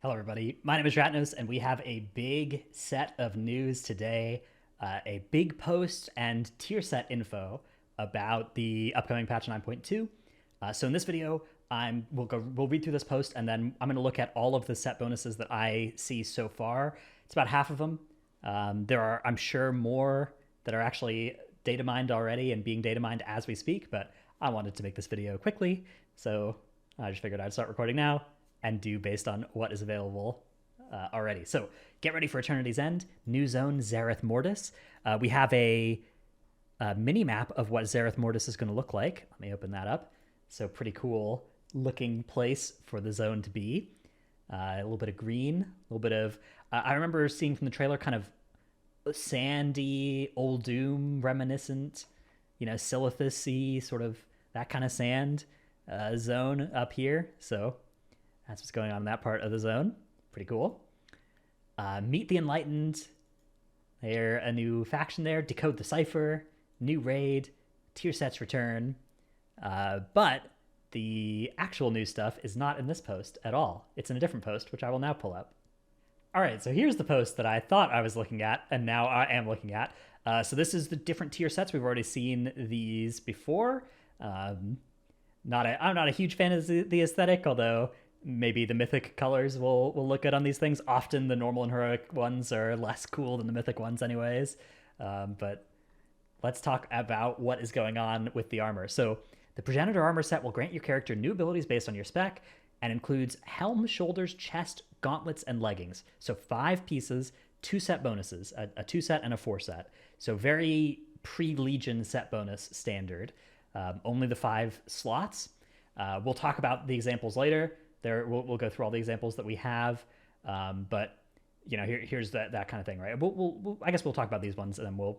Hello, everybody. My name is Ratnos, and we have a big set of news today. A big post and tier set info about the upcoming patch 9.2. So in this video, we'll read through this post, and then I'm going to look at all of the set bonuses that I see so far. It's about half of them. There are, I'm sure, more that are actually data mined already and being data mined as we speak, but I wanted to make this video quickly, so I just figured I'd start recording now and do based on what is available already. So get ready for Eternity's End, new zone Zareth Mortis. We have a mini map of what Zareth Mortis is going to look like. Let me open that up. So pretty cool looking place for the zone to be. A little bit of green, a little bit of... I remember seeing from the trailer kind of sandy, Old Doom reminiscent, Silithus-y, sort of that kind of sand zone up here. So that's what's going on in that part of the zone. Pretty cool. Meet the Enlightened. They're a new faction there. Decode the Cipher. New raid. Tier sets return. But the actual new stuff is not in this post at all. It's in a different post, which I will now pull up. All right, so here's the post that I thought I was looking at, and now I am looking at. So this is the different tier sets. We've already seen these before. I'm not a huge fan of the aesthetic, although maybe the mythic colors will look good on these things. Often the normal and heroic ones are less cool than the mythic ones anyways. But let's talk about what is going on with the armor. So the Progenitor armor set will grant your character new abilities based on your spec and includes helm, shoulders, chest, gauntlets, and leggings. So 5 pieces, 2 set bonuses, a 2 set and a 4 set. So very pre-Legion set bonus standard. Only the 5 slots. We'll talk about the examples later. We'll go through all the examples that we have, but here's that kind of thing, right? I guess we'll talk about these ones, and then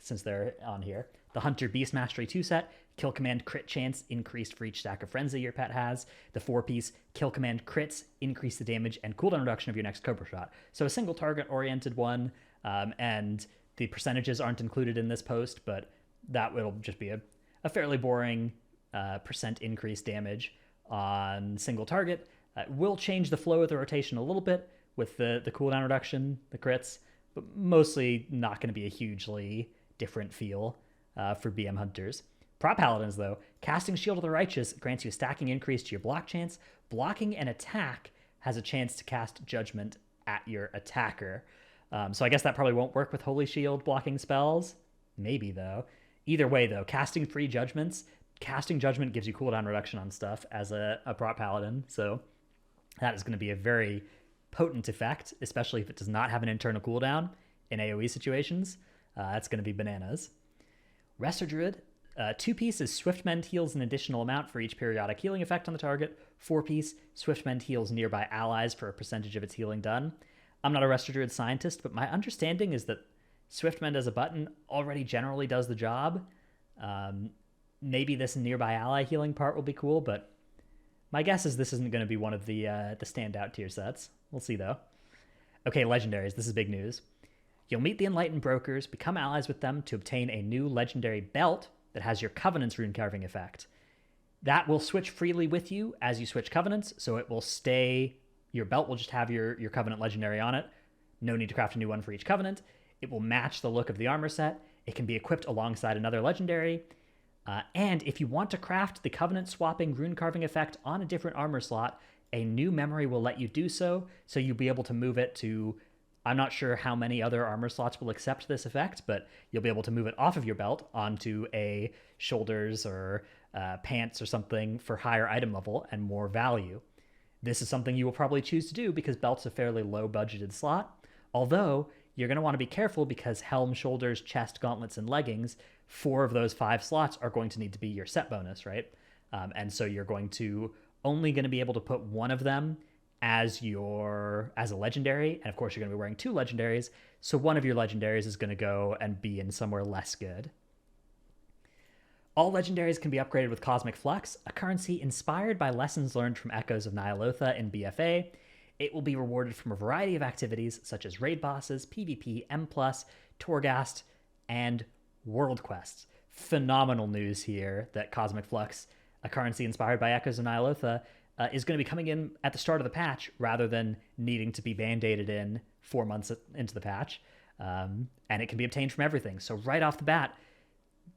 since they're on here. The Hunter Beast Mastery 2 set, kill command crit chance increased for each stack of frenzy your pet has. The 4-piece kill command crits increase the damage and cooldown reduction of your next Cobra shot. So a single target oriented one, and the percentages aren't included in this post, but that will just be a fairly boring percent increase damage on single target. Will change the flow of the rotation a little bit with the cooldown reduction, the crits, but mostly not going to be a hugely different feel for BM Hunters. Prot Paladins, though, casting Shield of the Righteous grants you a stacking increase to your block chance. Blocking an attack has a chance to cast Judgment at your attacker. So I guess that probably won't work with Holy Shield blocking spells. Maybe, though. Either way, though, casting free Judgments, casting Judgment gives you cooldown reduction on stuff as a Prot Paladin, so that is going to be a very potent effect, especially if it does not have an internal cooldown in AoE situations. That's going to be bananas. Resto Druid, 2-piece is Swift Mend heals an additional amount for each periodic healing effect on the target. 4-piece, Swift Mend heals nearby allies for a percentage of its healing done. I'm not a Resto Druid scientist, but my understanding is that Swift Mend as a button already generally does the job. Maybe this nearby ally healing part will be cool, but my guess is this isn't going to be one of the standout tier sets. We'll see, though. Okay, legendaries. This is big news. You'll meet the Enlightened Brokers, become allies with them to obtain a new legendary belt that has your Covenant's rune carving effect. That will switch freely with you as you switch Covenants, so it will stay... Your belt will just have your Covenant legendary on it. No need to craft a new one for each Covenant. It will match the look of the armor set. It can be equipped alongside another legendary. And if you want to craft the Covenant swapping rune carving effect on a different armor slot, a new memory will let you do so. So you'll be able to move it to... I'm not sure how many other armor slots will accept this effect, but you'll be able to move it off of your belt onto a shoulders or pants or something for higher item level and more value. This is something you will probably choose to do because belt's a fairly low budgeted slot. Although you're going to want to be careful because helm, shoulders, chest, gauntlets, and leggings, 4 of those 5 slots are going to need to be your set bonus, right? And so you're only going to be able to put one of them as a legendary, and of course you're going to be wearing 2 legendaries, so one of your legendaries is going to go and be in somewhere less good. All legendaries can be upgraded with Cosmic Flux, a currency inspired by lessons learned from Echoes of Nyalotha in BFA. It will be rewarded from a variety of activities such as raid bosses, PvP, M+, Torghast, and world quests. Phenomenal news here that Cosmic Flux, a currency inspired by Echoes of Nyalotha, is going to be coming in at the start of the patch rather than needing to be band-aided in 4 months into the patch. And it can be obtained from everything. So right off the bat,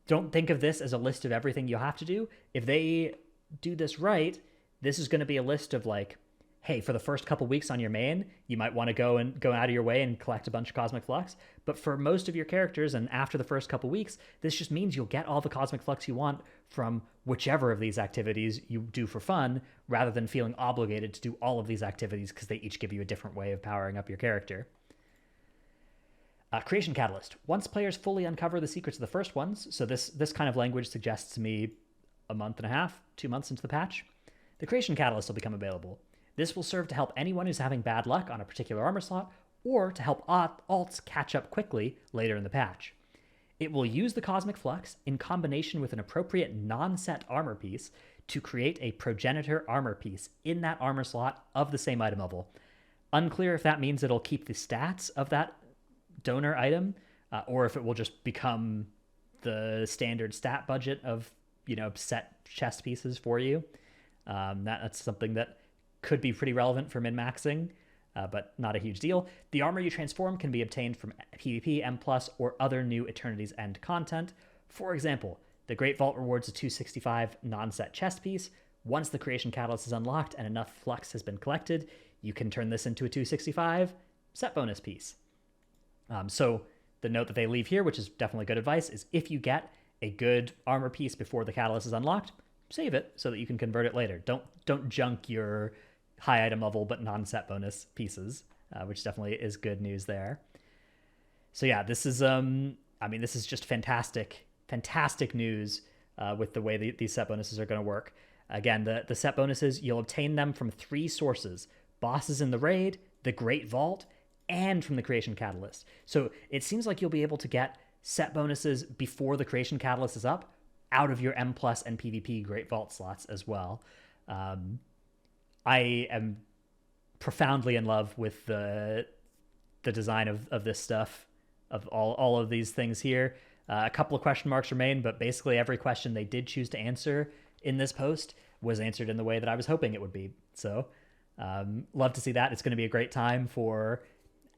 don't think of this as a list of everything you'll have to do. If they do this right, this is going to be a list of like, hey, for the first couple weeks on your main, you might want to go out of your way and collect a bunch of Cosmic Flux. But for most of your characters and after the first couple weeks, this just means you'll get all the Cosmic Flux you want from whichever of these activities you do for fun, rather than feeling obligated to do all of these activities because they each give you a different way of powering up your character. Creation Catalyst. Once players fully uncover the secrets of the first ones, so this kind of language suggests to me a month and a half, 2 months into the patch, the Creation Catalyst will become available. This will serve to help anyone who's having bad luck on a particular armor slot, or to help alts catch up quickly later in the patch. It will use the Cosmic Flux in combination with an appropriate non-set armor piece to create a progenitor armor piece in that armor slot of the same item level. Unclear if that means it'll keep the stats of that donor item, or if it will just become the standard stat budget of, set chest pieces for you. That's something that could be pretty relevant for min-maxing, but not a huge deal. The armor you transform can be obtained from PvP, M+, or other new Eternity's End content. For example, the Great Vault rewards a 265 non-set chest piece. Once the Creation Catalyst is unlocked and enough flux has been collected, you can turn this into a 265 set bonus piece. So the note that they leave here, which is definitely good advice, is if you get a good armor piece before the catalyst is unlocked, save it so that you can convert it later. Don't junk your high item level but non-set bonus pieces, which definitely is good news there. So yeah, this is this is just fantastic news with the way these set bonuses are going to work. Again, the set bonuses, you'll obtain them from 3 sources: bosses in the raid, the Great Vault, and from the Creation Catalyst. So it seems like you'll be able to get set bonuses before the Creation Catalyst is up out of your M+ and PvP Great Vault slots as well. I am profoundly in love with the design of this stuff, of all of these things here. A couple of question marks remain, but basically every question they did choose to answer in this post was answered in the way that I was hoping it would be. So love to see that. It's going to be a great time for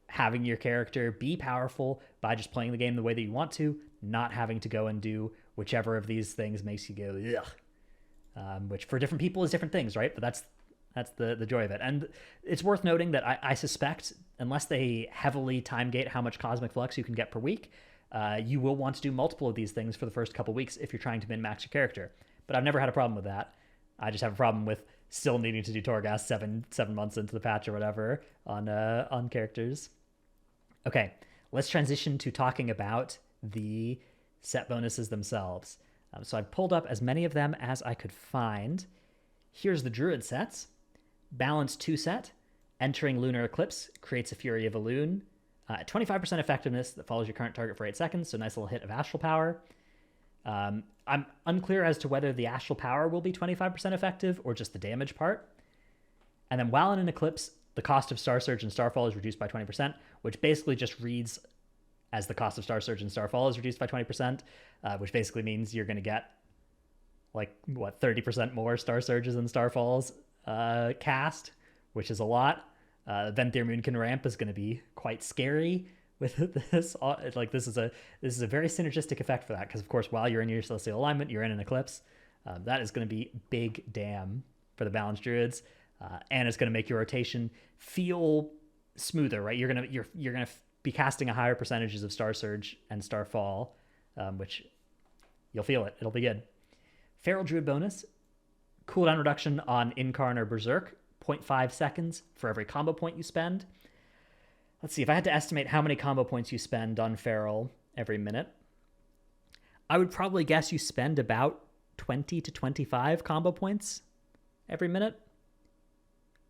having your character be powerful by just playing the game the way that you want to, not having to go and do whichever of these things makes you go, ugh. Which for different people is different things, right? But that's the joy of it. And it's worth noting that I suspect, unless they heavily time gate how much Cosmic Flux you can get per week, you will want to do multiple of these things for the first couple weeks if you're trying to min-max your character. But I've never had a problem with that. I just have a problem with still needing to do Torghast 7 months into the patch or whatever on characters. Okay, let's transition to talking about the set bonuses themselves. So I've pulled up as many of them as I could find. Here's the Druid sets. Balance 2 set. Entering Lunar Eclipse creates a Fury of Elune. 25% effectiveness that follows your current target for 8 seconds, so nice little hit of Astral Power. I'm unclear as to whether the Astral Power will be 25% effective or just the damage part. And then while in an Eclipse, the cost of Star Surge and Starfall is reduced by 20%, which basically just reads as the cost of Star Surge and Starfall is reduced by 20%, which basically means you're going to get 30% more Star Surges and Starfalls cast, which is a lot. Venthyr Moonkin ramp is going to be quite scary with this. This is a very synergistic effect for that, because of course while you're in your Celestial Alignment, you're in an Eclipse. That is going to be big damn for the Balanced Druids. And it's going to make your rotation feel smoother, right? You're gonna be casting a higher percentages of Star Surge and Starfall, which you'll feel it. It'll be good. Feral Druid bonus, cooldown reduction on Incarn or Berserk, 0.5 seconds for every combo point you spend. Let's see, if I had to estimate how many combo points you spend on Feral every minute, I would probably guess you spend about 20 to 25 combo points every minute.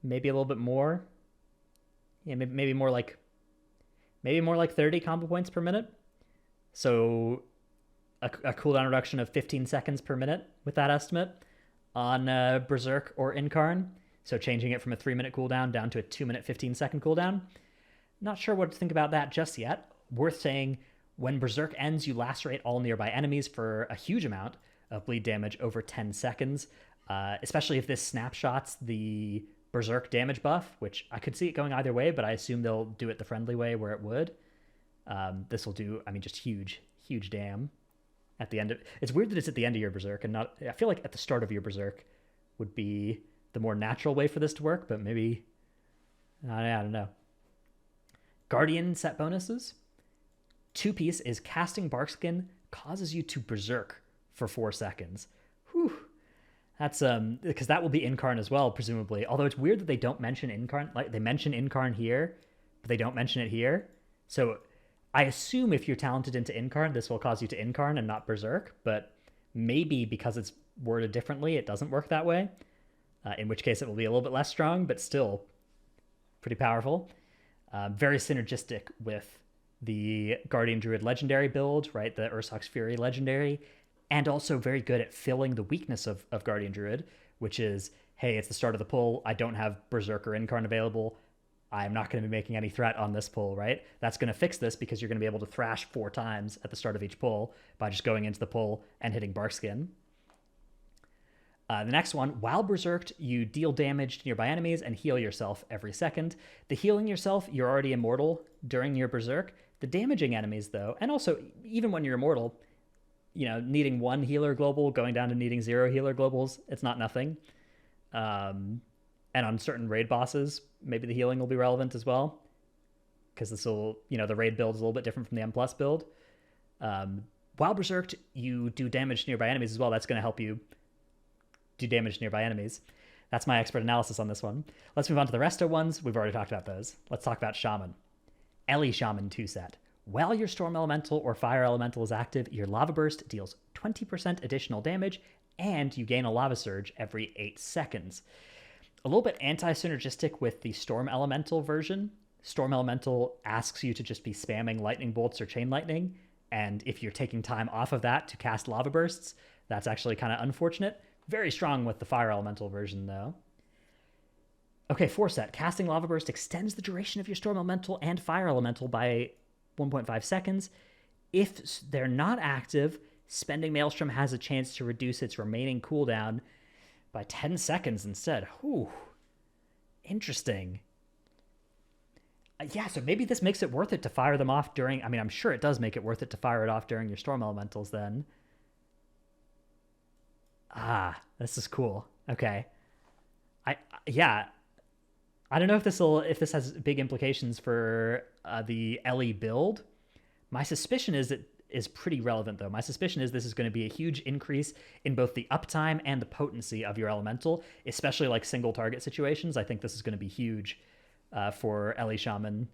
Maybe a little bit more. Yeah, maybe more like 30 combo points per minute. So a cooldown reduction of 15 seconds per minute with that estimate on Berserk or Incarn. So changing it from a 3-minute cooldown down to a 2-minute 15-second cooldown. Not sure what to think about that just yet. Worth saying, when Berserk ends, you lacerate all nearby enemies for a huge amount of bleed damage over 10 seconds. especially if this snapshots the Berserk damage buff, which I could see it going either way, but I assume they'll do it the friendly way where it would. This will do, I mean, just huge, huge damn at the end of. It's weird that it's at the end of your Berserk and not. I feel like at the start of your Berserk would be the more natural way for this to work, but maybe I don't know. Guardian set bonuses. 2-piece is casting Barkskin causes you to Berserk for 4 seconds. Whew. That's because that will be Incarn as well, presumably. Although it's weird that they don't mention Incarn. Like they mention Incarn here, but they don't mention it here. So I assume if you're talented into Incarn, this will cause you to Incarn and not Berserk. But maybe because it's worded differently, it doesn't work that way. In which case it will be a little bit less strong, but still pretty powerful. Very synergistic with the Guardian Druid legendary build, right? The Ursox Fury legendary. And also very good at filling the weakness of Guardian Druid, which is, hey, it's the start of the pull. I don't have Berserk or Incarn available. I'm not going to be making any threat on this pull, right? That's going to fix this because you're going to be able to thrash 4 times at the start of each pull by just going into the pull and hitting Barkskin. The next one, while Berserked, you deal damage to nearby enemies and heal yourself every second. The healing yourself, you're already immortal during your Berserk. The damaging enemies, though, and also even when you're immortal, needing 1 healer global, going down to needing 0 healer globals, it's not nothing. And on certain raid bosses, maybe the healing will be relevant as well. Because this will, the raid build is a little bit different from the M+ build. While Berserked, you do damage to nearby enemies as well. That's going to help you do damage to nearby enemies. That's my expert analysis on this one. Let's move on to the Resto ones. We've already talked about those. Let's talk about Shaman. Ellie Shaman 2-set. While your Storm Elemental or Fire Elemental is active, your Lava Burst deals 20% additional damage, and you gain a Lava Surge every 8 seconds. A little bit anti-synergistic with the Storm Elemental version. Storm Elemental asks you to just be spamming Lightning Bolts or Chain Lightning, and if you're taking time off of that to cast Lava Bursts, that's actually kind of unfortunate. Very strong with the Fire Elemental version, though. Okay, 4-set. Casting Lava Burst extends the duration of your Storm Elemental and Fire Elemental by 1.5 seconds. If they're not active, spending Maelstrom has a chance to reduce its remaining cooldown by 10 seconds instead. Whew. Interesting. Yeah, so maybe this makes it worth it to fire them off during... I mean, I'm sure it does make it worth it to fire it off during your Storm Elementals then. Ah, this is cool. Okay. I don't know if this has big implications for the Ellie build. My suspicion is it is pretty relevant, though. My suspicion is this is going to be a huge increase in both the uptime and the potency of your elemental, especially like single target situations. I think this is going to be huge for Ellie Shaman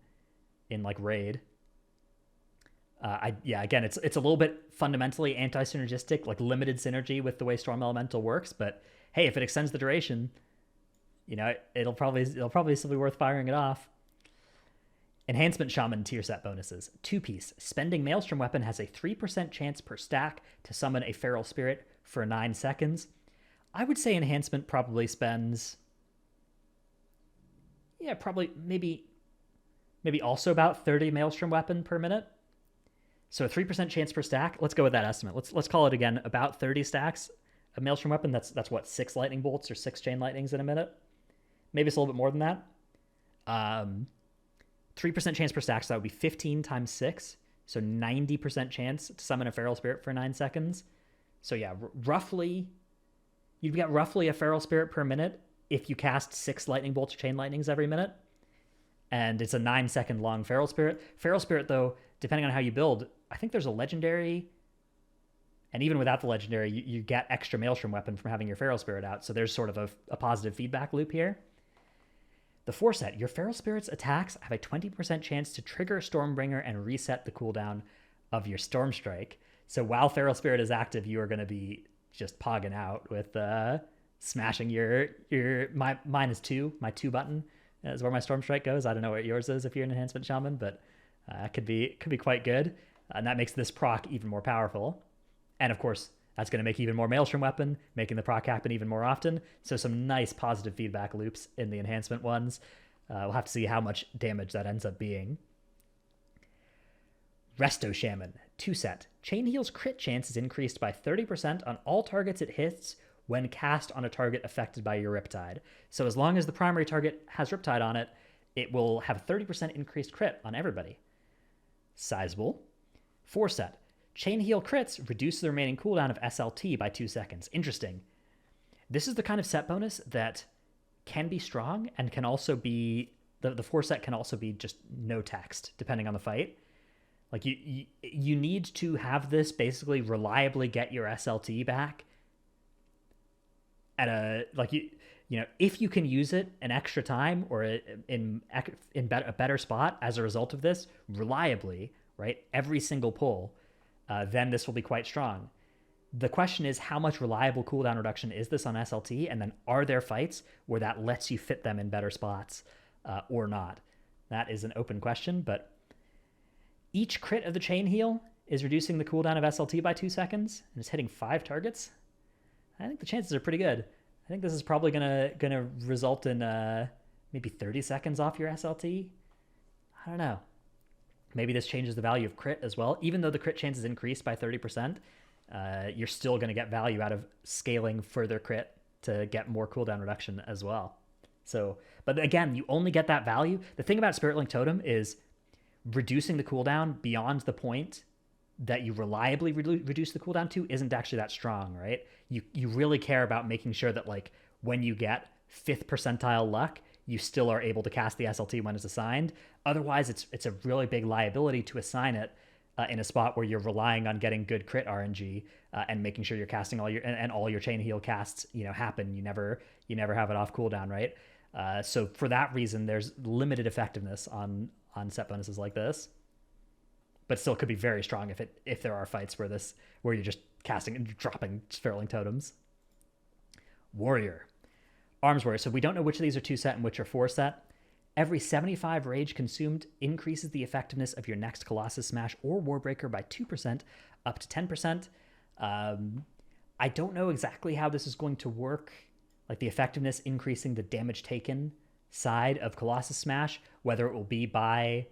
in like raid. Again, it's a little bit fundamentally anti-synergistic, like limited synergy with the way Storm Elemental works. But hey, if it extends the duration, it'll probably still be worth firing it off. Enhancement Shaman tier set bonuses. 2-piece. Spending Maelstrom Weapon has a 3% chance per stack to summon a Feral Spirit for 9 seconds. I would say Enhancement probably spends... Yeah, probably maybe also about 30 Maelstrom Weapon per minute. So a 3% chance per stack. Let's go with that estimate. Let's call it again about 30 stacks of Maelstrom Weapon. That's what, 6 Lightning Bolts or 6 Chain Lightnings in a minute? Maybe it's a little bit more than that. 3% chance per stack, so that would be 15 times 6. So 90% chance to summon a Feral Spirit for 9 seconds. So yeah, you'd get roughly a Feral Spirit per minute if you cast 6 Lightning Bolts or Chain Lightnings every minute. And it's a 9-second long Feral Spirit. Feral Spirit, though, depending on how you build, I think there's a legendary, and even without the legendary, you get extra Maelstrom Weapon from having your Feral Spirit out. So there's sort of a positive feedback loop here. The 4-set, your Feral Spirit's attacks have a 20% chance to trigger Stormbringer and reset the cooldown of your Storm Strike. So while Feral Spirit is active, you are going to be just pogging out with smashing your -2, my 2 button is where my Storm Strike goes. I don't know what yours is if you're an Enhancement Shaman, but it could be quite good. And that makes this proc even more powerful. And of course, that's going to make even more Maelstrom Weapon, making the proc happen even more often. So some nice positive feedback loops in the enhancement ones. We'll have to see how much damage that ends up being. Resto Shaman, 2-set. Chain Heal's crit chance is increased by 30% on all targets it hits when cast on a target affected by your Riptide. So as long as the primary target has Riptide on it, it will have 30% increased crit on everybody. Sizable. 4 set. Chain Heal crits reduce the remaining cooldown of SLT by 2 seconds. Interesting. This is the kind of set bonus that can be strong and can also be... The 4 set can also be just no text, depending on the fight. Like, you need to have this basically reliably get your SLT back at a... Like, you know, if you can use it an extra time or in a better spot as a result of this, reliably, right, every single pull, then this will be quite strong. The question is, how much reliable cooldown reduction is this on SLT? And then are there fights where that lets you fit them in better spots or not? That is an open question, but each crit of the Chain Heal is reducing the cooldown of SLT by 2 seconds and it's hitting 5 targets. I think the chances are pretty good. I think this is probably gonna result in maybe 30 seconds off your SLT. I don't know. Maybe this changes the value of crit as well. Even though the crit chance is increased by 30%, you're still going to get value out of scaling further crit to get more cooldown reduction as well. So, but again, you only get that value. The thing about Spirit Link Totem is reducing the cooldown beyond the point that you reliably reduce the cooldown to isn't actually that strong, right? You really care about making sure that, like, when you get 5th percentile luck, you still are able to cast the SLT when it's assigned. Otherwise, it's a really big liability to assign it in a spot where you're relying on getting good crit RNG and making sure you're casting all your Chain Heal casts, you know, happen. You never have it off cooldown, right? So for that reason, there's limited effectiveness on set bonuses like this, but still could be very strong if there are fights where you're just casting and dropping Spirit Link Totems. Warrior. Arms Warrior. So we don't know which of these are 2 set and which are 4 set. Every 75 rage consumed increases the effectiveness of your next Colossus Smash or Warbreaker by 2% up to 10%. I don't know exactly how this is going to work, like the effectiveness increasing the damage taken side of Colossus Smash, whether it will be by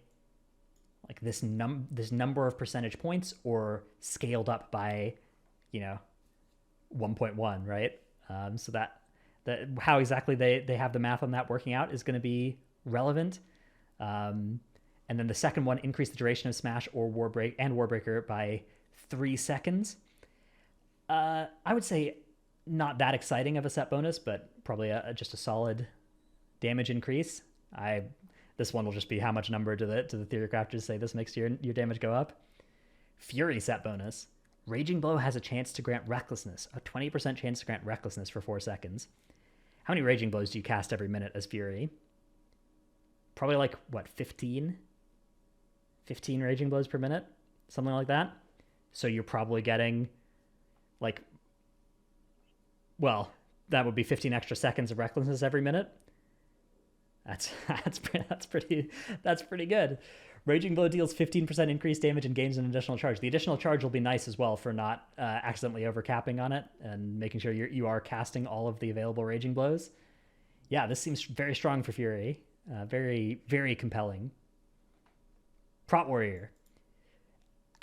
like this number of percentage points or scaled up by, 1.1, right? So that how exactly they have the math on that working out is going to be relevant. And then the second one, increase the duration of Smash or Warbreaker by 3 seconds. I would say not that exciting of a set bonus, but probably just a solid damage increase. This one will just be how much number do the theory crafters say this makes your damage go up. Fury set bonus. Raging Blow has a chance to grant Recklessness, a 20% chance to grant Recklessness for 4 seconds. How many Raging Blows do you cast every minute as Fury? Probably like, 15? 15 Raging Blows per minute? Something like that. So you're probably getting, that would be 15 extra seconds of Recklessness every minute. That's pretty good. Raging Blow deals 15% increased damage and gains an additional charge. The additional charge will be nice as well for not accidentally overcapping on it and making sure you are casting all of the available Raging Blows. Yeah, this seems very strong for Fury. Very, very compelling. Prot Warrior.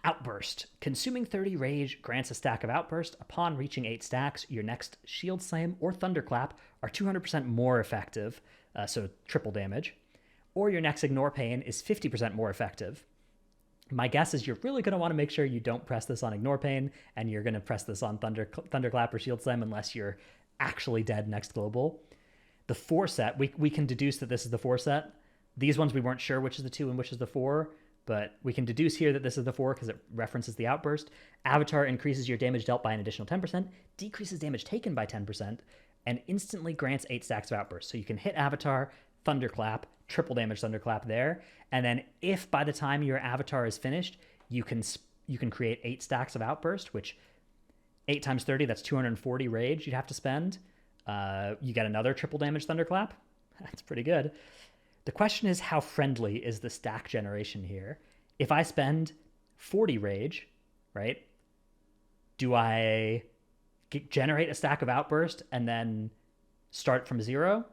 Outburst. Consuming 30 rage grants a stack of Outburst. Upon reaching 8 stacks, your next Shield Slam or Thunderclap are 200% more effective, so triple damage. Or your next Ignore Pain is 50% more effective. My guess is you're really going to want to make sure you don't press this on Ignore Pain, and you're going to press this on Thunderclap or Shield Slam unless you're actually dead next global. The 4 set, we can deduce that this is the 4 set. These ones we weren't sure which is the 2 and which is the 4, but we can deduce here that this is the 4 because it references the Outburst. Avatar increases your damage dealt by an additional 10%, decreases damage taken by 10%, and instantly grants 8 stacks of Outburst. So you can hit Avatar, Thunderclap, triple damage Thunderclap there, and then if by the time your Avatar is finished, you can create 8 stacks of Outburst, which 8 times 30, that's 240 rage you'd have to spend. You get another triple damage Thunderclap. That's pretty good. The question is, how friendly is the stack generation here? If I spend 40 rage, right, do I generate a stack of Outburst and then start from 0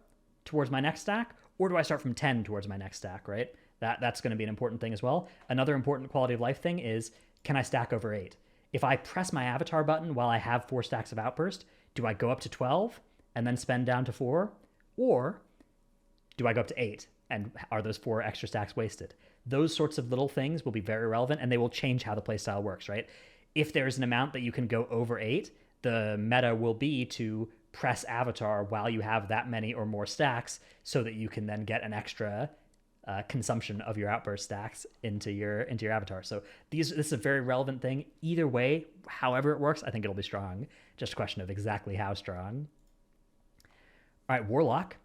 towards my next stack? Or do I start from 10 towards my next stack, right? That's going to be an important thing as well. Another important quality of life thing is, can I stack over 8? If I press my Avatar button while I have 4 stacks of Outburst, Do I go up to 12 and then spend down to 4? Or do I go up to 8? And are those 4 extra stacks wasted? Those sorts of little things will be very relevant, and they will change how the playstyle works, right? If there's an amount that you can go over 8, the meta will be to press Avatar while you have that many or more stacks so that you can then get an extra consumption of your outburst stacks into your Avatar. So this is a very relevant thing. Either way, however it works, I think it'll be strong. Just a question of exactly how strong. All right, Warlock.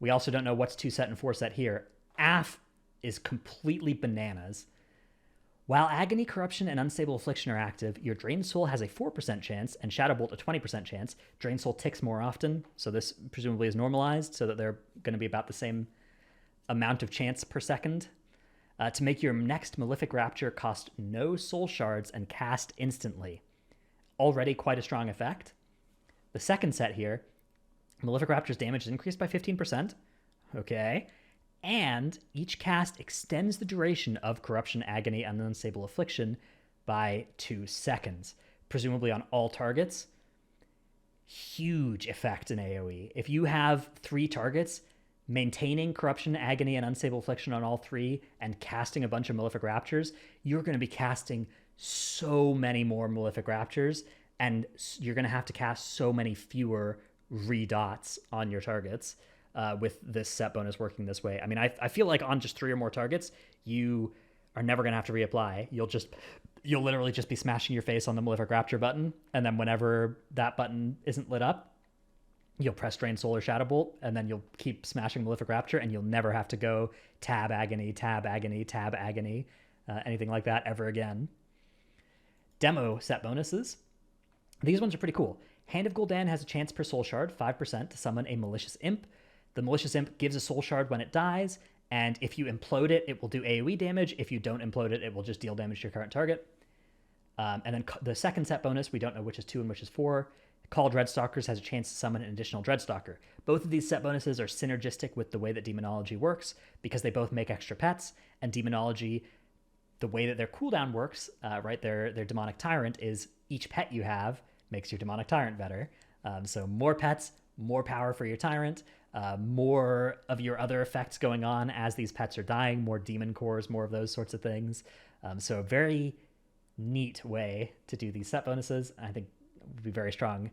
We also don't know what's 2 set and 4 set here. AF is completely bananas. While Agony, Corruption, and Unstable Affliction are active, your Drained Soul has a 4% chance and Shadow Bolt a 20% chance. Drained Soul ticks more often, so this presumably is normalized so that they're going to be about the same amount of chance per second. To make your next Malefic Rapture cost no soul shards and cast instantly. Already quite a strong effect. The second set here, Malefic Rapture's damage is increased by 15%. Okay. And each cast extends the duration of Corruption, Agony, and Unstable Affliction by 2 seconds, presumably on all targets. Huge effect in AoE. If you have 3 targets, maintaining Corruption, Agony, and Unstable Affliction on all 3 and casting a bunch of Malefic Raptures, you're going to be casting so many more Malefic Raptures, and you're going to have to cast so many fewer redots on your targets. With this set bonus working this way. I mean, I feel like on just 3 or more targets, you are never going to have to reapply. You'll literally just be smashing your face on the Malefic Rapture button, and then whenever that button isn't lit up, you'll press Drain Soul or Shadow Bolt, and then you'll keep smashing Malefic Rapture, and you'll never have to go tab Agony, tab Agony, tab Agony, anything like that ever again. Demo set bonuses. These ones are pretty cool. Hand of Gul'dan has a chance per soul shard, 5%, to summon a Malicious Imp. The Malicious Imp gives a soul shard when it dies, and if you implode it, it will do AoE damage. If you don't implode it, it will just deal damage to your current target. And then the second set bonus, we don't know which is 2 and which is 4. Call Dreadstalkers has a chance to summon an additional Dreadstalker. Both of these set bonuses are synergistic with the way that Demonology works, because they both make extra pets, and Demonology, the way that their cooldown works, right, their Demonic Tyrant is each pet you have makes your Demonic Tyrant better. So more pets, more power for your Tyrant, more of your other effects going on as these pets are dying, more demon cores, more of those sorts of things. So a very neat way to do these set bonuses. I think would be very strong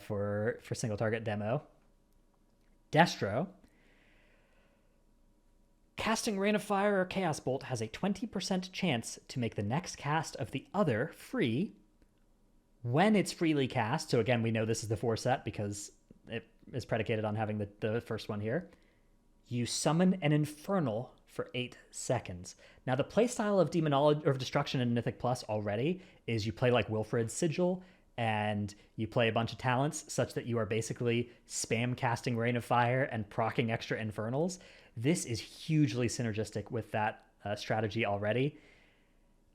for single target demo. Destro. Casting Rain of Fire or Chaos Bolt has a 20% chance to make the next cast of the other free when it's freely cast. So again, we know this is the 4 set because it is predicated on having the first one here. You summon an Infernal for 8 seconds. Now, the playstyle of Demonology or Destruction in Mythic Plus already is you play like Wilfred's Sigil, and you play a bunch of talents such that you are basically spam casting Rain of Fire and proccing extra Infernals. This is hugely synergistic with that strategy already.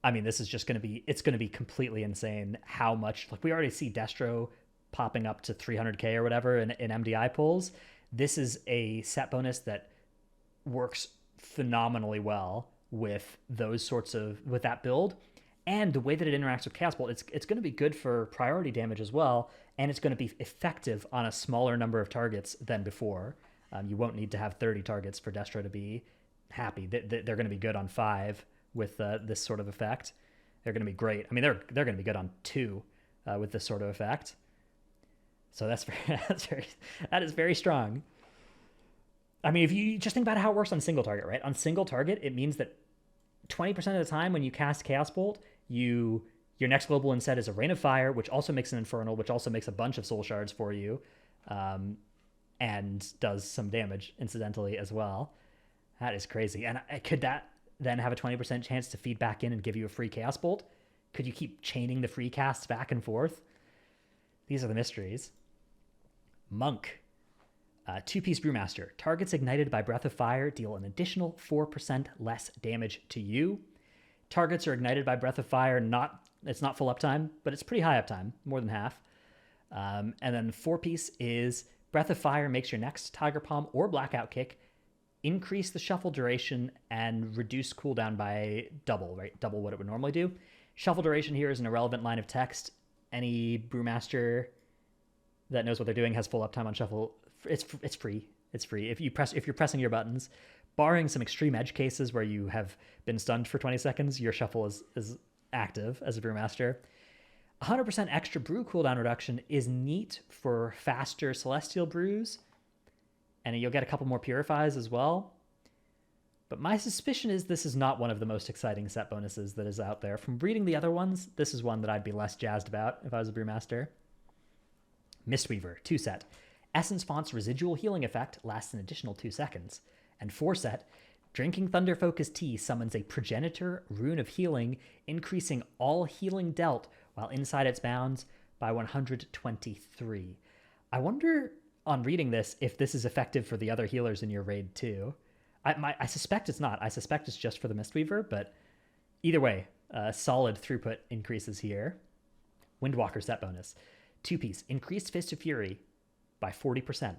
I mean, this is just going to be completely insane how much, like we already see Destro popping up to 300k or whatever in MDI pulls. This is a set bonus that works phenomenally well with with that build. And the way that it interacts with Chaos Bolt, it's going to be good for priority damage as well, and it's going to be effective on a smaller number of targets than before. You won't need to have 30 targets for Destro to be happy. They're going to be good on 5 with this sort of effect. They're going to be great. I mean, they're going to be good on 2 with this sort of effect. So that is very strong. I mean, if you just think about how it works on single target, right? On single target, it means that 20% of the time when you cast Chaos Bolt, your next global instead is a Rain of Fire, which also makes an Infernal, which also makes a bunch of soul shards for you, and does some damage incidentally as well. That is crazy. And could that then have a 20% chance to feed back in and give you a free Chaos Bolt? Could you keep chaining the free casts back and forth? These are the mysteries. Monk. 2-piece Brewmaster. Targets ignited by Breath of Fire deal an additional 4% less damage to you. Targets are ignited by Breath of Fire. It's not full uptime, but it's pretty high uptime, more than half. And then 4-piece is Breath of Fire makes your next Tiger Palm or Blackout Kick increase the shuffle duration and reduce cooldown by double, right? Double what it would normally do. Shuffle duration here is an irrelevant line of text. Any Brewmaster that knows what they're doing, has full uptime on shuffle. It's free. It's free. If you're pressing your buttons, barring some extreme edge cases where you have been stunned for 20 seconds, your shuffle is active as a brewmaster. 100% extra brew cooldown reduction is neat for faster celestial brews, and you'll get a couple more purifies as well. But my suspicion is this is not one of the most exciting set bonuses that is out there. From reading the other ones, this is one that I'd be less jazzed about if I was a brewmaster. Mistweaver, 2 set. Essence Font's residual healing effect lasts an additional 2 seconds. And 4 set, Drinking Thunder Focus Tea summons a Progenitor Rune of Healing, increasing all healing dealt while inside its bounds by 123. I wonder, on reading this, if this is effective for the other healers in your raid too. I suspect it's not. I suspect it's just for the Mistweaver, but either way, solid throughput increases here. Windwalker set bonus. 2-piece, increased Fist of Fury by 40%.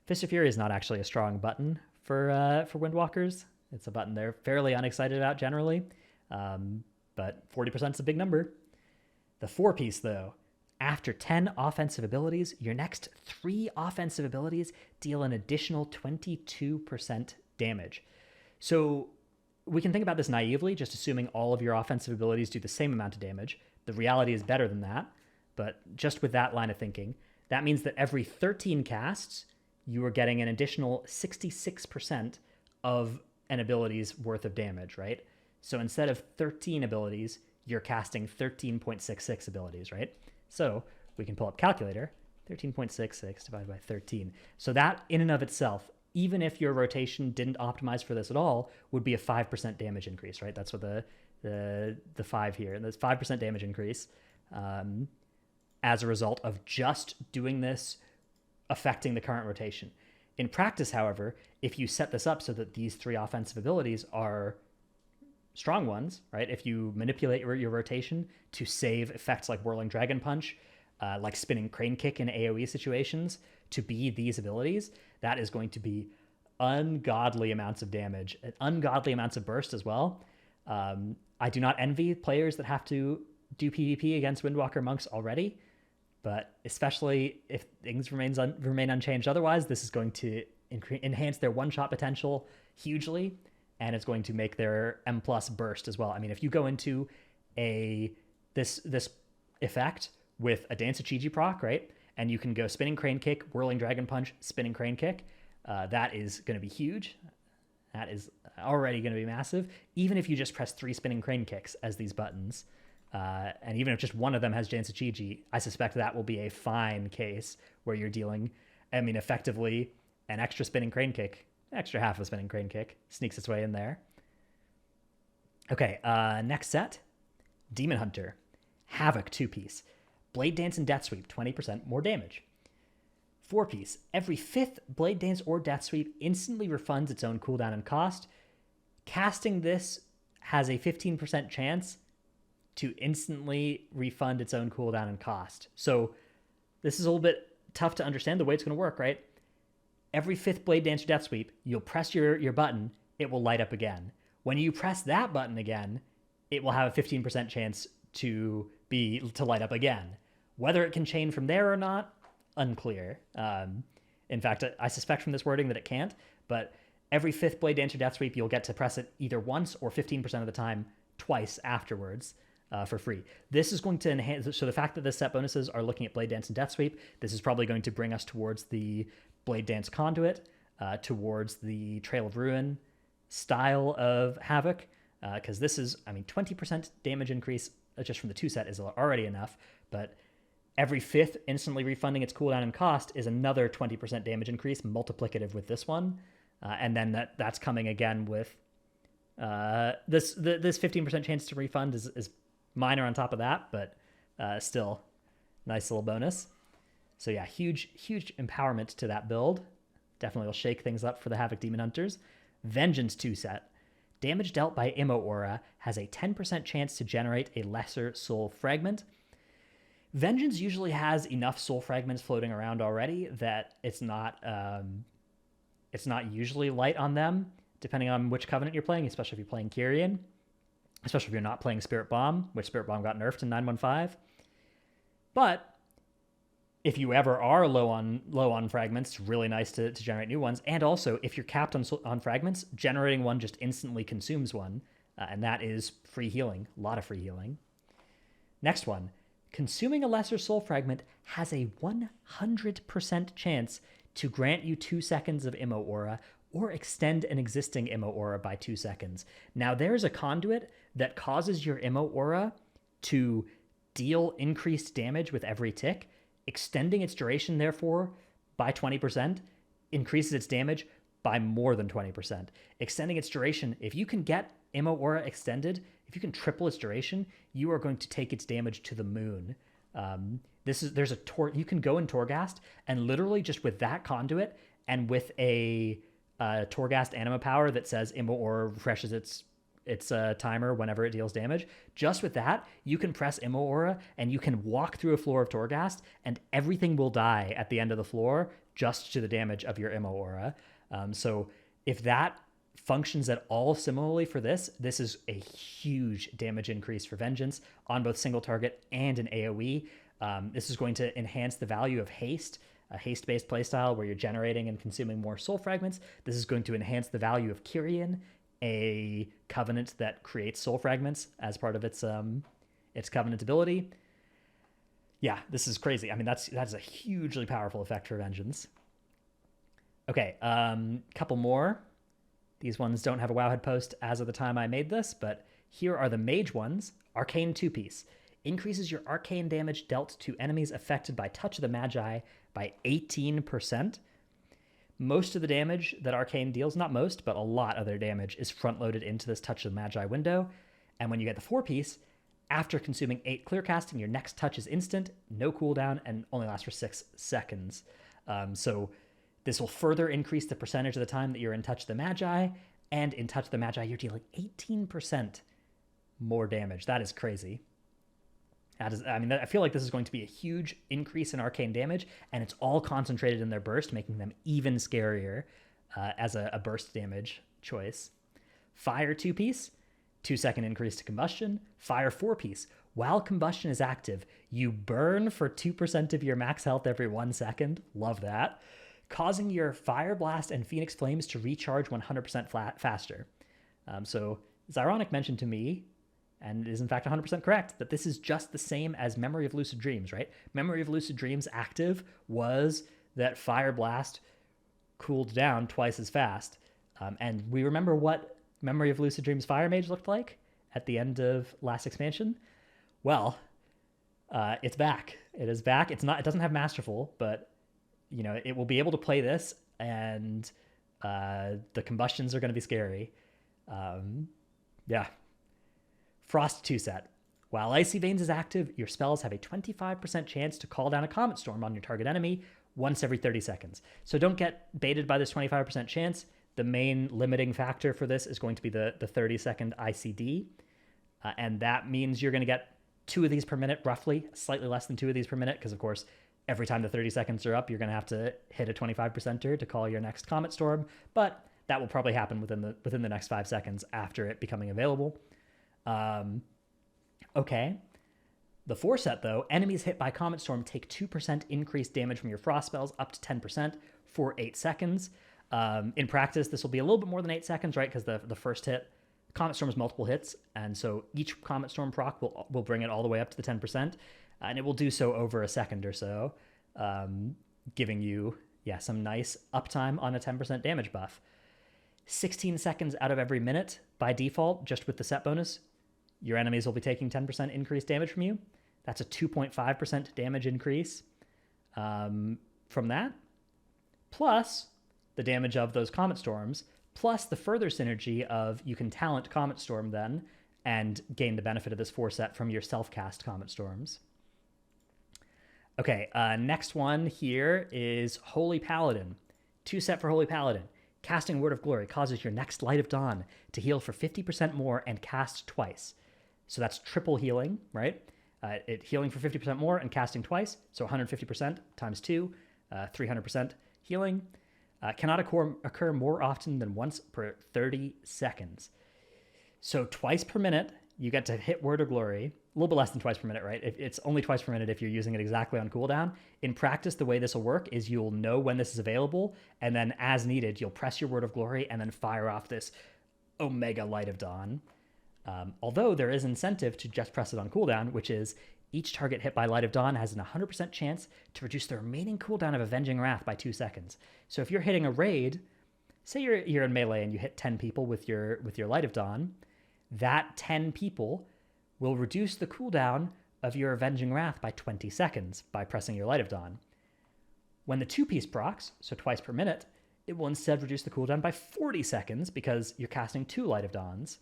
Fist of Fury is not actually a strong button for Windwalkers. It's a button they're fairly unexcited about generally, but 40% is a big number. The 4-piece, though, after 10 offensive abilities, your next 3 offensive abilities deal an additional 22% damage. So we can think about this naively, just assuming all of your offensive abilities do the same amount of damage. The reality is better than that, but just with that line of thinking, that means that every 13 casts, you are getting an additional 66% of an ability's worth of damage, right? So instead of 13 abilities, you're casting 13.66 abilities, right? So we can pull up calculator, 13.66 divided by 13. So that in and of itself, even if your rotation didn't optimize for this at all, would be a 5% damage increase, right? That's what the 5 here, and that's 5% damage increase as a result of just doing this, affecting the current rotation. In practice, however, if you set this up so that these 3 offensive abilities are strong ones, right? If you manipulate your rotation to save effects like Whirling Dragon Punch, like Spinning Crane Kick in AoE situations, to be these abilities, that is going to be ungodly amounts of damage, and ungodly amounts of burst as well. I do not envy players that have to do PvP against Windwalker monks already, but especially if things remain unchanged otherwise, this is going to enhance their one-shot potential hugely, and it's going to make their M+ burst as well. I mean, if you go into this effect with a Dance of Chi-Ji proc, right, and you can go Spinning Crane Kick, Whirling Dragon Punch, Spinning Crane Kick, that is going to be huge. That is already going to be massive. Even if you just press 3 Spinning Crane Kicks as these buttons, and even if just one of them has Dance of Chi-Ji, I suspect that will be a fine case where you're dealing, I mean, effectively an extra Spinning Crane Kick, extra half of a Spinning Crane Kick, sneaks its way in there. Okay, next set, Demon Hunter. Havoc 2-piece. Blade Dance and Death Sweep, 20% more damage. 4-piece. Every 5th Blade Dance or Death Sweep instantly refunds its own cooldown and cost. Casting this has a 15% chance to instantly refund its own cooldown and cost. So this is a little bit tough to understand the way it's going to work, right? Every 5th Blade Dance or Death Sweep, you'll press your button, it will light up again. When you press that button again, it will have a 15% chance to light up again. Whether it can chain from there or not, unclear. In fact, I suspect from this wording that it can't, but every 5th Blade Dance or Death Sweep, you'll get to press it either once or 15% of the time twice afterwards for free. This is going to enhance, so the fact that the set bonuses are looking at Blade Dance and Death Sweep, this is probably going to bring us towards the Blade Dance Conduit, towards the Trail of Ruin style of Havoc, because this is, 20% damage increase just from the 2 set is already enough, but every 5th instantly refunding its cooldown and cost is another 20% damage increase, multiplicative with this one, and then that's coming again with this 15% chance to refund is minor on top of that, but still nice little bonus. So yeah, huge empowerment to that build. Definitely will shake things up for the Havoc Demon Hunters. Vengeance 2 set. Damage dealt by Immo Aura has a 10% chance to generate a lesser soul fragment. Vengeance usually has enough soul fragments floating around already that it's not usually light on them, depending on which Covenant you're playing, especially if you're playing Kyrian, especially if you're not playing Spirit Bomb, which Spirit Bomb got nerfed in 9.15. But if you ever are low on fragments, it's really nice to generate new ones. And also, if you're capped on fragments, generating one just instantly consumes one, and that is free healing. A lot of free healing. Next one, consuming a lesser soul fragment has a 100% chance to grant you 2 seconds of Immo Aura or extend an existing Immo Aura by 2 seconds. Now, there's a conduit that causes your Immo Aura to deal increased damage with every tick. Extending its duration, therefore, by 20% increases its damage by more than 20%. Extending its duration, if you can get Immo Aura extended, if you can triple its duration, you are going to take its damage to the moon. You can go in Torghast and literally just with that conduit and with a Torghast anima power that says Immo Aura refreshes its timer whenever it deals damage. Just with that, you can press Immo Aura and you can walk through a floor of Torghast and everything will die at the end of the floor just to the damage of your Immo Aura. So if that functions at all similarly for this is a huge damage increase for Vengeance on both single target and an AoE. This is going to enhance the value of Haste, a haste-based playstyle where you're generating and consuming more soul fragments. This is going to enhance the value of Kyrian, a covenant that creates soul fragments as part of its covenant ability. Yeah, this is crazy. I mean, that's a hugely powerful effect for Vengeance. Okay, couple more. These ones don't have a Wowhead post as of the time I made this, but here are the Mage ones. Arcane 2-piece. Increases your arcane damage dealt to enemies affected by Touch of the Magi by 18%. Most of the damage that Arcane deals, not most, but a lot of their damage, is front-loaded into this Touch of the Magi window. And when you get the 4-piece, after consuming 8 clear casting, your next touch is instant, no cooldown, and only lasts for 6 seconds. So this will further increase the percentage of the time that you're in Touch of the Magi, and in Touch of the Magi, you're dealing 18% more damage. That is crazy. I feel like this is going to be a huge increase in arcane damage, and it's all concentrated in their burst, making them even scarier as a burst damage choice. Fire 2-piece, 2-second increase to combustion. Fire 4-piece, while combustion is active, you burn for 2% of your max health every 1 second. Love that. Causing your Fire Blast and Phoenix Flames to recharge 100% faster. So Zyronic mentioned to me, and is in fact 100% correct, that this is just the same as Memory of Lucid Dreams, right? Memory of Lucid Dreams active was that Fire Blast cooled down twice as fast. And we remember what Memory of Lucid Dreams Fire Mage looked like at the end of last expansion. Well, it's back. It is back. It doesn't have Masterful, but it will be able to play this, and the combustions are going to be scary. Yeah. Frost 2-set. While Icy Veins is active, your spells have a 25% chance to call down a Comet Storm on your target enemy once every 30 seconds. So don't get baited by this 25% chance. The main limiting factor for this is going to be the 30-second ICD. And that means you're going to get 2 of these per minute, roughly, slightly less than 2 of these per minute, because, of course, every time the 30 seconds are up, you're going to have to hit a 25%er to call your next Comet Storm. But that will probably happen within the next 5 seconds after it becoming available. Okay. The 4-set, though, enemies hit by Comet Storm take 2% increased damage from your frost spells up to 10% for 8 seconds. In practice, this will be a little bit more than 8 seconds, right? Because the first hit, Comet Storm is multiple hits, and so each Comet Storm proc will bring it all the way up to the 10%, and it will do so over a second or so, giving you, some nice uptime on a 10% damage buff. 16 seconds out of every minute, by default, just with the set bonus, your enemies will be taking 10% increased damage from you. That's a 2.5% damage increase from that, plus the damage of those Comet Storms, plus the further synergy of you can talent Comet Storm then and gain the benefit of this 4-set from your self-cast Comet Storms. Okay, next one here is Holy Paladin. 2-set for Holy Paladin. Casting Word of Glory causes your next Light of Dawn to heal for 50% more and cast twice. So that's triple healing, right? It healing for 50% more and casting twice, so 150% times 2, 300% healing. Cannot occur more often than once per 30 seconds. So twice per minute, you get to hit Word of Glory, a little bit less than twice per minute, right? It's only twice per minute if you're using it exactly on cooldown. In practice, the way this will work is you'll know when this is available, and then as needed, you'll press your Word of Glory and then fire off this Omega Light of Dawn. Although there is incentive to just press it on cooldown, which is each target hit by Light of Dawn has an 100% chance to reduce the remaining cooldown of Avenging Wrath by 2 seconds. So if you're hitting a raid, say you're in melee and you hit 10 people with your Light of Dawn, that 10 people will reduce the cooldown of your Avenging Wrath by 20 seconds by pressing your Light of Dawn. When the 2-piece procs, so twice per minute, it will instead reduce the cooldown by 40 seconds because you're casting 2 Light of Dawns.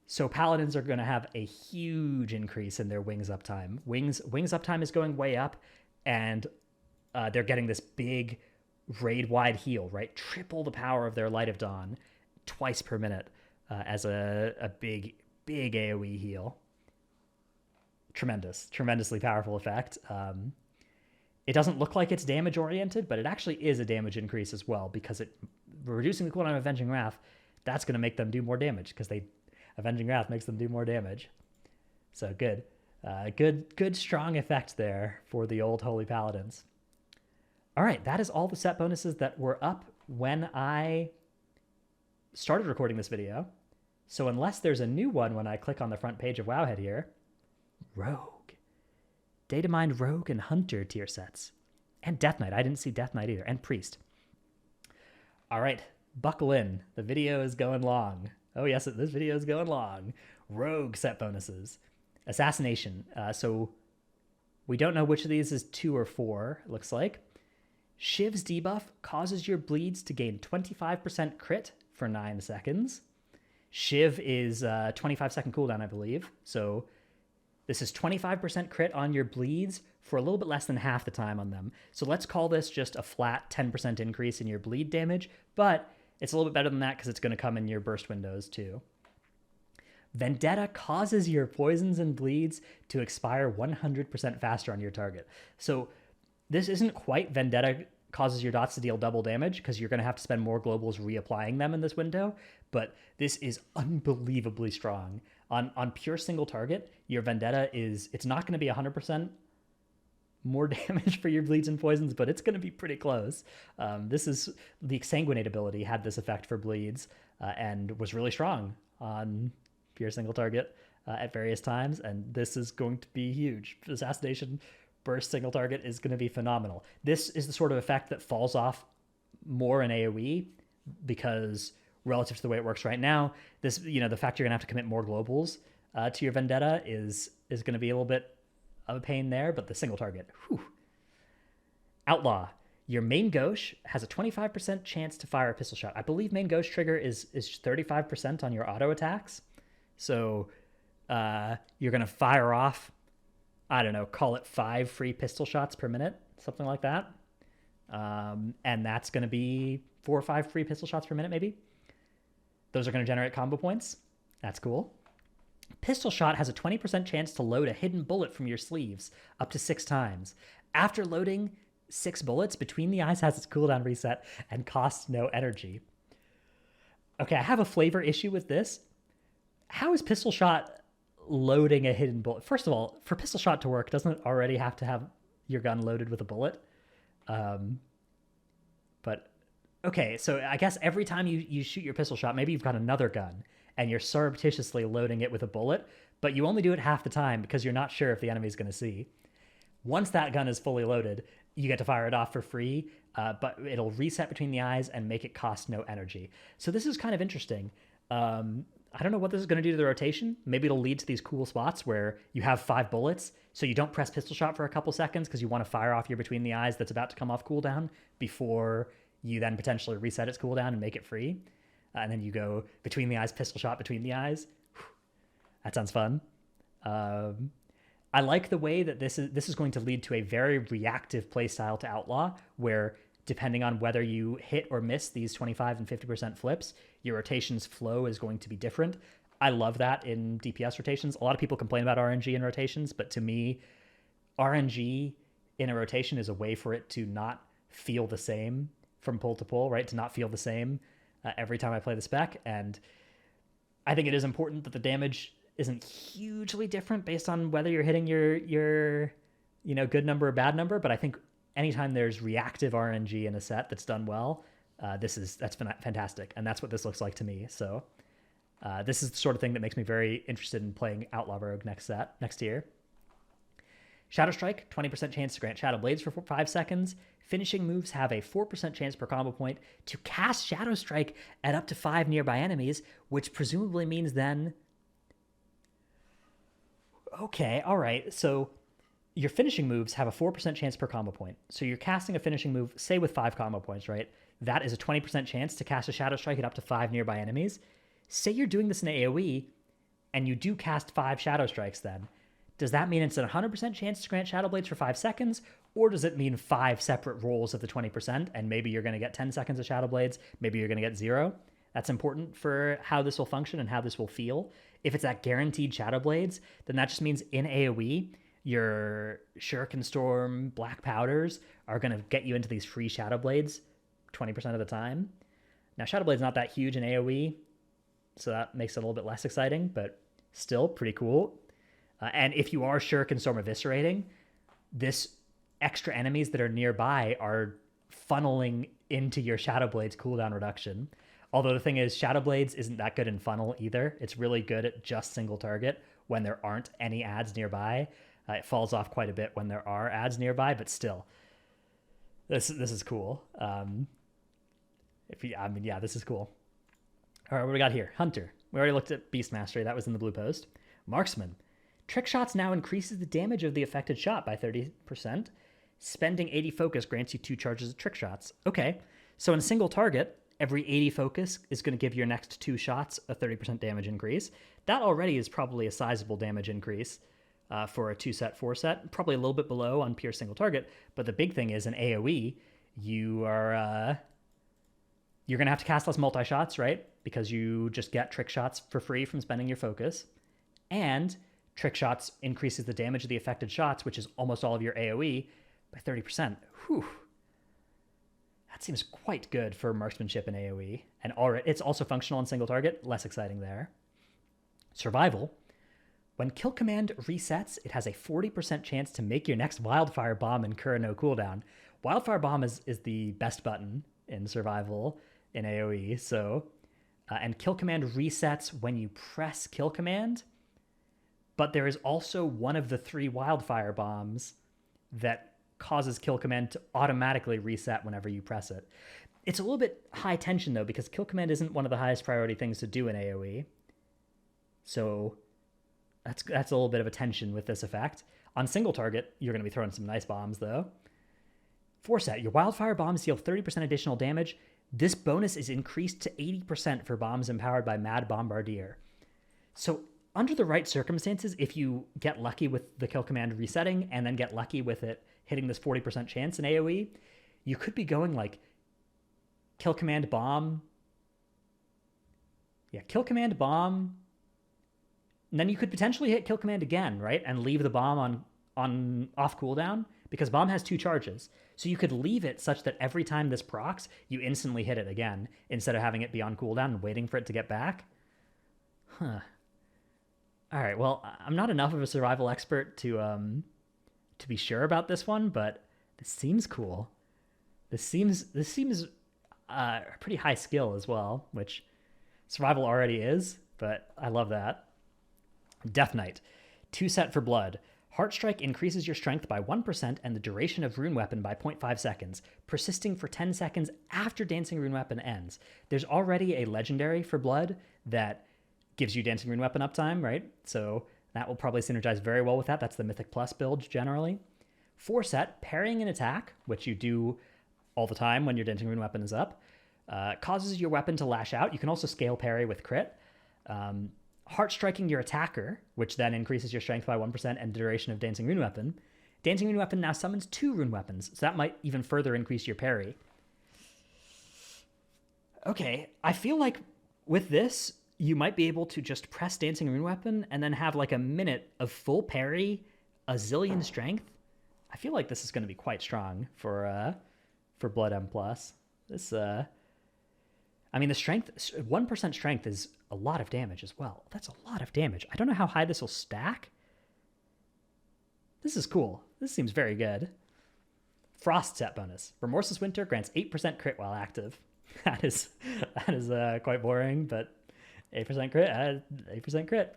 So paladins are going to have a huge increase in their wings uptime. Wings uptime is going way up, and they're getting this big raid-wide heal, right? Triple the power of their Light of Dawn twice per minute as a big AoE heal. Tremendously powerful effect. It doesn't look like it's damage-oriented, but it actually is a damage increase as well, because reducing the cooldown of Avenging Wrath, that's going to make them do more damage, because Avenging Wrath makes them do more damage. So good. Good strong effect there for the old Holy Paladins. All right, that is all the set bonuses that were up when I started recording this video. So unless there's a new one when I click on the front page of Wowhead here, Rogue. Datamined Rogue and Hunter tier sets. And Death Knight. I didn't see Death Knight either. And Priest. All right, buckle in. The video is going long. Oh yes, this video is going long. Rogue set bonuses. Assassination. So we don't know which of these is 2 or 4, it looks like. Shiv's debuff causes your bleeds to gain 25% crit for 9 seconds. Shiv is 25-second cooldown, I believe. So this is 25% crit on your bleeds for a little bit less than half the time on them. So let's call this just a flat 10% increase in your bleed damage, but it's a little bit better than that because it's going to come in your burst windows too. Vendetta causes your poisons and bleeds to expire 100% faster on your target. So this isn't quite Vendetta causes your dots to deal double damage, because you're going to have to spend more globals reapplying them in this window, but this is unbelievably strong. On pure single target, your Vendetta it's not going to be 100% more damage for your bleeds and poisons, but it's going to be pretty close. This is the Exsanguinate ability had this effect for bleeds and was really strong on pure single target at various times, and this is going to be huge. Assassination burst single target is going to be phenomenal. This is the sort of effect that falls off more in AoE because relative to the way it works right now, this, the fact you're going to have to commit more globals to your Vendetta is going to be a little bit of a pain there, but the single target, whew. Outlaw. Your main gauche has a 25% chance to fire a pistol shot. I believe main gauche trigger is 35% on your auto attacks. So you're going to fire off, I don't know, call it 5 free pistol shots per minute, something like that. And that's going to be 4 or 5 free pistol shots per minute, maybe. Those are going to generate combo points. That's cool. Pistol shot has a 20% chance to load a hidden bullet from your sleeves up to 6 times. After loading 6 bullets, Between the Eyes has its cooldown reset and costs no energy. Okay, I have a flavor issue with this. How is pistol shot loading a hidden bullet? First of all, for pistol shot to work, doesn't it already have to have your gun loaded with a bullet? But okay, so I guess every time you shoot your pistol shot, maybe you've got another gun and you're surreptitiously loading it with a bullet, but you only do it half the time because you're not sure if the enemy's going to see. Once that gun is fully loaded, you get to fire it off for free, but it'll reset Between the Eyes and make it cost no energy. So this is kind of interesting. I don't know what this is going to do to the rotation. Maybe it'll lead to these cool spots where you have 5 bullets, so you don't press pistol shot for a couple seconds because you want to fire off your Between the Eyes that's about to come off cooldown before you then potentially reset its cooldown and make it free. And then you go Between the Eyes, pistol shot, Between the Eyes. Whew. That sounds fun. I like the way that this is going to lead to a very reactive playstyle to Outlaw, where depending on whether you hit or miss these 25 and 50% flips, your rotation's flow is going to be different. I love that in DPS rotations. A lot of people complain about RNG in rotations, but to me, RNG in a rotation is a way for it to not feel the same from pull to pull, right? To not feel the same every time I play the spec. And I think it is important that the damage isn't hugely different based on whether you're hitting your good number or bad number, but I think anytime there's reactive RNG in a set that's done well, that's fantastic, and that's what this looks like to me. So this is the sort of thing that makes me very interested in playing Outlaw Rogue next year. Shadow Strike, 20% chance to grant Shadow Blades for 5 seconds. Finishing moves have a 4% chance per combo point to cast Shadow Strike at up to 5 nearby enemies, which presumably means then... Okay, all right, so your finishing moves have a 4% chance per combo point. So you're casting a finishing move, say with 5 combo points, right? That is a 20% chance to cast a Shadow Strike at up to 5 nearby enemies. Say you're doing this in AoE, and you do cast 5 Shadow Strikes then. Does that mean it's a 100% chance to grant Shadow Blades for 5 seconds? Or does it mean 5 separate rolls of the 20%, and maybe you're going to get 10 seconds of Shadow Blades, maybe you're going to get 0? That's important for how this will function and how this will feel. If it's that guaranteed Shadow Blades, then that just means in AoE, your Shuriken Storm Black Powders are going to get you into these free Shadow Blades 20% of the time. Now, Shadow Blade's not that huge in AoE, so that makes it a little bit less exciting, but still pretty cool. And if you are Shuriken Storm Eviscerating, this extra enemies that are nearby are funneling into your Shadow Blades cooldown reduction. Although the thing is, Shadow Blades isn't that good in funnel either. It's really good at just single target when there aren't any adds nearby. It falls off quite a bit when there are adds nearby, but still, this is cool. This is cool. All right, what do we got here? Hunter. We already looked at Beast Mastery. That was in the blue post. Marksman. Trick shots now increases the damage of the affected shot by 30%. Spending 80 focus grants you 2 charges of trick shots. Okay, so in a single target, every 80 focus is going to give your next 2 shots a 30% damage increase. That already is probably a sizable damage increase for a 2-set, 4-set. Probably a little bit below on pure single target. But the big thing is in AoE, you're going to have to cast less multi-shots, right? Because you just get trick shots for free from spending your focus. And trick shots increases the damage of the affected shots, which is almost all of your AoE, by 30%. Whew. That seems quite good for marksmanship in AoE. And it's also functional in single target, less exciting there. Survival. When kill command resets, it has a 40% chance to make your next wildfire bomb incur no cooldown. Wildfire bomb is the best button in survival in AoE, so... and kill command resets when you press kill command, but there is also one of the 3 wildfire bombs that causes kill command to automatically reset whenever you press it. It's a little bit high tension, though, because kill command isn't one of the highest priority things to do in AoE. So that's a little bit of a tension with this effect. On single target, you're going to be throwing some nice bombs, though. 4-set, your wildfire bombs deal 30% additional damage. This bonus is increased to 80% for bombs empowered by Mad Bombardier. So under the right circumstances, if you get lucky with the kill command resetting and then get lucky with it hitting this 40% chance in AoE, you could be going like kill command bomb. Yeah, kill command bomb. And then you could potentially hit kill command again, right? And leave the bomb on off cooldown, because bomb has 2 charges. So you could leave it such that every time this procs, you instantly hit it again instead of having it be on cooldown and waiting for it to get back. Huh. All right, well, I'm not enough of a survival expert to be sure about this one, but this seems cool. This seems a pretty high skill as well, which survival already is, but I love that. Death Knight, 2-set for blood. Heart Strike increases your strength by 1% and the duration of Rune Weapon by 0.5 seconds, persisting for 10 seconds after Dancing Rune Weapon ends. There's already a legendary for blood that gives you Dancing Rune Weapon uptime, right? So that will probably synergize very well with that. That's the Mythic Plus build generally. 4-set, parrying an attack, which you do all the time when your Dancing Rune Weapon is up, causes your weapon to lash out. You can also scale parry with crit. Heart Striking your attacker, which then increases your strength by 1% and the duration of Dancing Rune Weapon. Dancing Rune Weapon now summons 2 rune weapons, so that might even further increase your parry. Okay, I feel like with this, you might be able to just press Dancing Rune Weapon and then have like a minute of full parry, a zillion strength. I feel like this is going to be quite strong for Blood M+. This, I mean, the strength, 1% strength is a lot of damage as well. That's a lot of damage. I don't know how high this will stack. This is cool. This seems very good. Frost set bonus. Remorseless Winter grants 8% crit while active. That is quite boring, but 8% crit, 8% crit.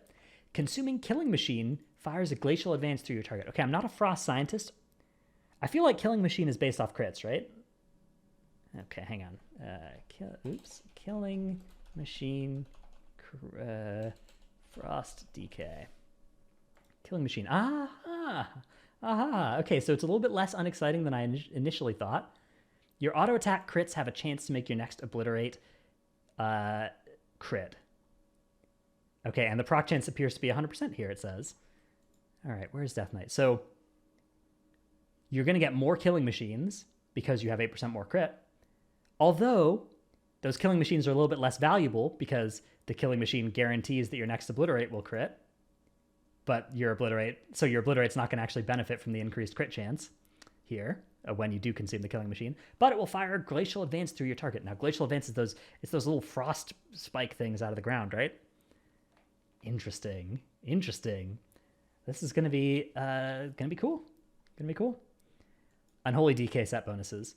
Consuming Killing Machine fires a glacial advance through your target. Okay, I'm not a Frost scientist. I feel like Killing Machine is based off crits, right? Okay, hang on. Killing Machine, Frost DK. Killing Machine. Aha. Okay, so it's a little bit less unexciting than I initially thought. Your auto attack crits have a chance to make your next obliterate crit. Okay, and the proc chance appears to be 100% here, it says. All right, where's Death Knight? So you're going to get more Killing Machines because you have 8% more crit. Although those Killing Machines are a little bit less valuable because the Killing Machine guarantees that your next obliterate will crit. But your obliterate's not going to actually benefit from the increased crit chance here when you do consume the Killing Machine. But it will fire Glacial Advance through your target. Now, Glacial Advance is those little frost spike things out of the ground, right? Interesting. This is going to be cool. Unholy DK set bonuses.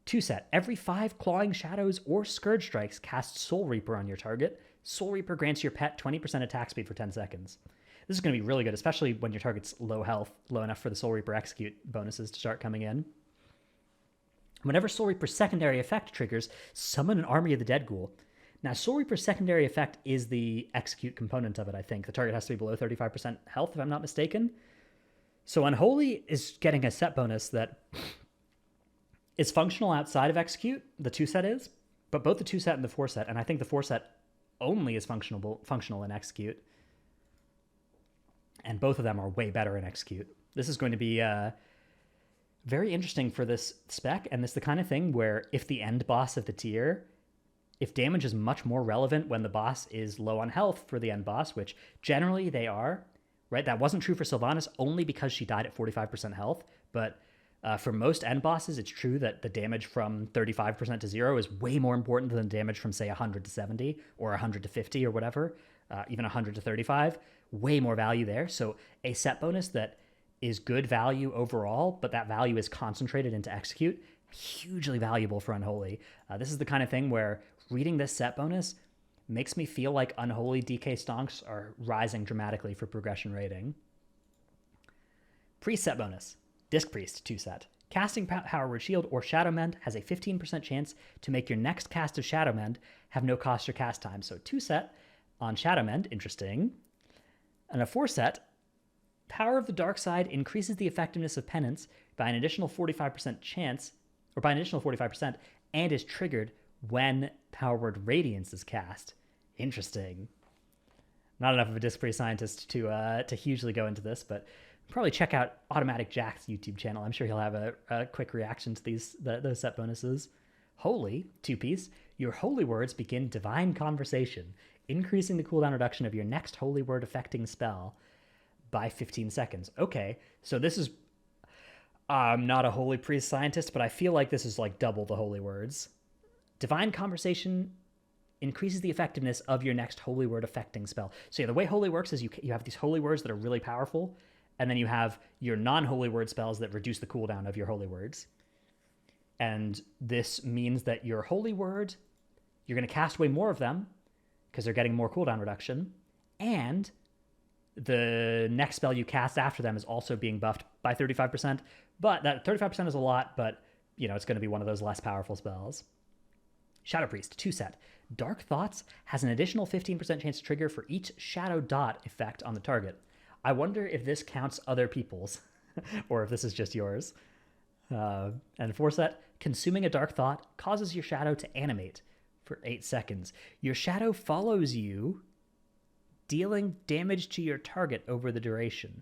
2 set. Every 5 Clawing Shadows or Scourge Strikes cast Soul Reaper on your target. Soul Reaper grants your pet 20% attack speed for 10 seconds. This is going to be really good, especially when your target's low health, low enough for the Soul Reaper execute bonuses to start coming in. Whenever Soul Reaper's secondary effect triggers, summon an army of the Dead Ghoul. Now, Soul Reaper's secondary effect is the execute component of it, I think. The target has to be below 35% health, if I'm not mistaken. So Unholy is getting a set bonus that is functional outside of execute, the 2 set is, but both the 2 set and the 4 set, and I think the 4 set only is functional in execute. And both of them are way better in execute. This is going to be very interesting for this spec, and this is the kind of thing where if the end boss of the tier, if damage is much more relevant when the boss is low on health for the end boss, which generally they are, right? That wasn't true for Sylvanas only because she died at 45% health, but for most end bosses, it's true that the damage from 35% to 0 is way more important than the damage from, say, 100 to 70 or 100 to 50 or whatever, even 100 to 35. Way more value there. So a set bonus that is good value overall, but that value is concentrated into execute, hugely valuable for Unholy. This is the kind of thing where reading this set bonus makes me feel like Unholy DK stonks are rising dramatically for progression rating. Priest set bonus. Disc Priest 2 set. Casting Power Word Shield or Shadow Mend has a 15% chance to make your next cast of Shadow Mend have no cost or cast time. So 2 set on Shadow Mend, interesting. And a 4 set, Power of the Dark Side increases the effectiveness of Penance by an additional 45% chance, or by an additional 45%, and is triggered when Power Word Radiance is cast. Interesting. Not enough of a Disc Priest scientist to hugely go into this, but probably check out Automatic Jack's YouTube channel. I'm sure he'll have a quick reaction to those set bonuses. Holy, 2-piece. Your holy words begin Divine Conversation, increasing the cooldown reduction of your next holy word affecting spell by 15 seconds. Okay, so this is... I'm not a holy priest scientist, but I feel like this is like double the holy words. Divine Conversation increases the effectiveness of your next holy word affecting spell. So yeah, the way holy works is you have these holy words that are really powerful, and then you have your non-holy word spells that reduce the cooldown of your holy words. And this means that your holy word, you're going to cast way more of them, because they're getting more cooldown reduction, and the next spell you cast after them is also being buffed by 35%, but that 35% is a lot, but, it's going to be one of those less powerful spells. Shadow Priest, 2 set. Dark Thoughts has an additional 15% chance to trigger for each Shadow Dot effect on the target. I wonder if this counts other people's, or if this is just yours. And 4 set, Consuming a Dark Thought causes your shadow to animate for 8 seconds. Your shadow follows you, dealing damage to your target over the duration.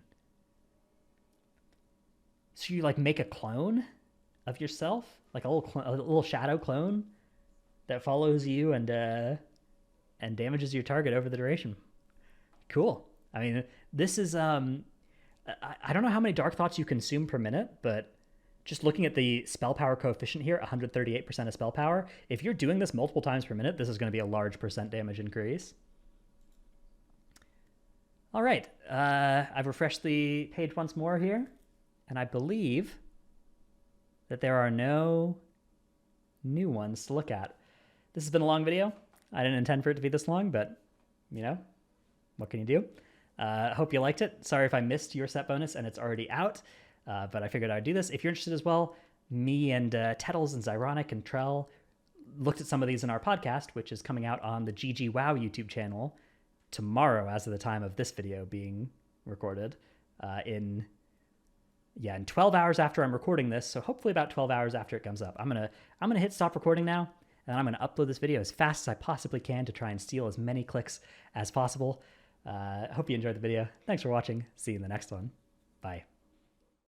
So you make a clone of yourself, like a little shadow clone that follows you and damages your target over the duration. Cool. I mean, this is I don't know how many Dark Thoughts you consume per minute, but just looking at the spell power coefficient here, 138% of spell power, if you're doing this multiple times per minute, this is going to be a large percent damage increase. All right, I've refreshed the page once more here, and I believe that there are no new ones to look at. This has been a long video. I didn't intend for it to be this long, but, you know, what can you do? Hope you liked it. Sorry if I missed your set bonus and it's already out, but I figured I'd do this. If you're interested as well, me and Tettles and Zyronic and Trell looked at some of these in our podcast, which is coming out on the GG WoW YouTube channel tomorrow as of the time of this video being recorded, in 12 hours after I'm recording this. So hopefully about 12 hours after it comes up. I'm gonna hit stop recording now, and I'm gonna upload this video as fast as I possibly can to try and steal as many clicks as possible. Hope you enjoyed the video. Thanks for watching. See you in the next one. Bye.